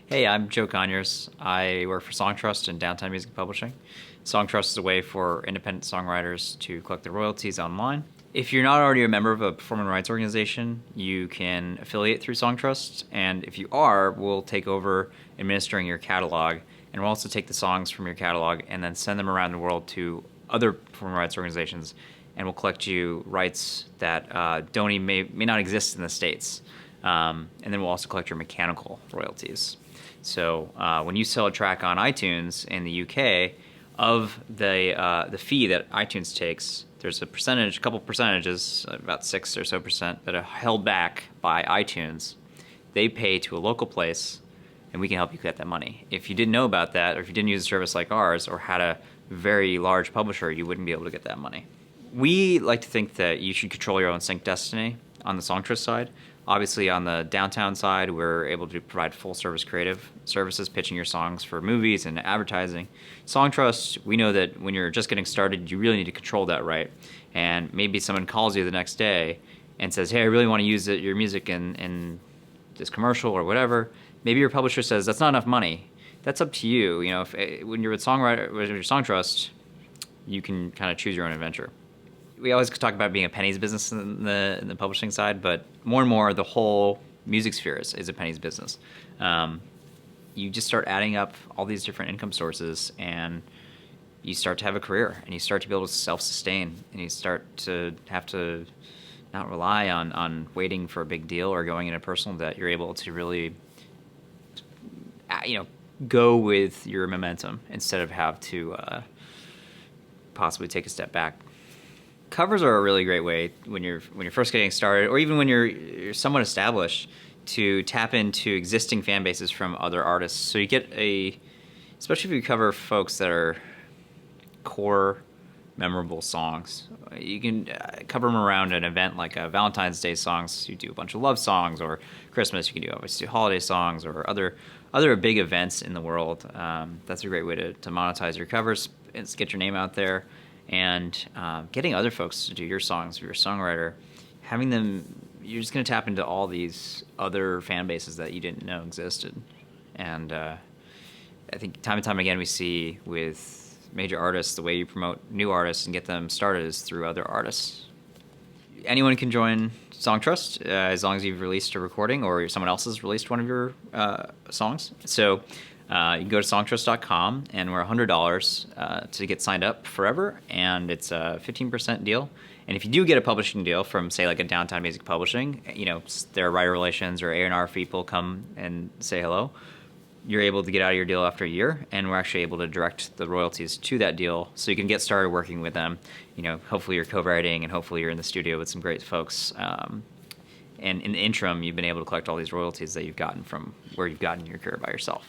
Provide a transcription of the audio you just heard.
Hey, I'm Joe Conyers. I work for Songtrust and Downtown Music Publishing. Songtrust is a way for independent songwriters to collect their royalties online. If you're not already a member of a performing rights organization, you can affiliate through Songtrust, and if you are, we'll take over administering your catalog, and we'll also take the songs from your catalog and then send them around the world to other performing rights organizations, and we'll collect you rights that may not exist in the States. And then we'll also collect your mechanical royalties. So when you sell a track on iTunes in the UK, of the fee that iTunes takes, there's a couple percentages, about 6 or so percent, that are held back by iTunes. They pay to a local place, and we can help you get that money. If you didn't know about that, or if you didn't use a service like ours, or had a very large publisher, you wouldn't be able to get that money. We like to think that you should control your own sync destiny on the Songtrust side. Obviously, on the Downtown side, we're able to provide full-service creative services, pitching your songs for movies and advertising. Songtrust, we know that when you're just getting started, you really need to control that right. And maybe someone calls you the next day and says, hey, I really want to use your music in this commercial or whatever. Maybe your publisher says, that's not enough money. That's up to you. You know, when you're with your Songtrust, you can kind of choose your own adventure. We always talk about being a pennies business in the publishing side, but more and more the whole music sphere is a pennies business. You just start adding up all these different income sources, and you start to have a career, and you start to be able to self-sustain, and you start to have to not rely on waiting for a big deal or going into personal debt. You're able to really, go with your momentum instead of have to possibly take a step back. Covers are a really great way when you're first getting started, or even when you're somewhat established, to tap into existing fan bases from other artists. So you get especially if you cover folks that are core, memorable songs. You can cover them around an event like Valentine's Day songs. You do a bunch of love songs, or Christmas. You can do obviously holiday songs, or other big events in the world. That's a great way to monetize your covers and get your name out there. And getting other folks to do your songs, if you're a songwriter, having them, you're just going to tap into all these other fan bases that you didn't know existed. And I think time and time again we see with major artists, the way you promote new artists and get them started is through other artists. Anyone can join Songtrust as long as you've released a recording or someone else has released one of your songs. So you can go to songtrust.com, and we're $100 to get signed up forever, and it's a 15% deal. And if you do get a publishing deal from, say, like a Downtown Music Publishing, their writer relations or A&R people come and say hello, you're able to get out of your deal after a year, and we're actually able to direct the royalties to that deal, so you can get started working with them. Hopefully you're co-writing, and hopefully you're in the studio with some great folks. And in the interim, you've been able to collect all these royalties that you've gotten from where you've gotten your career by yourself.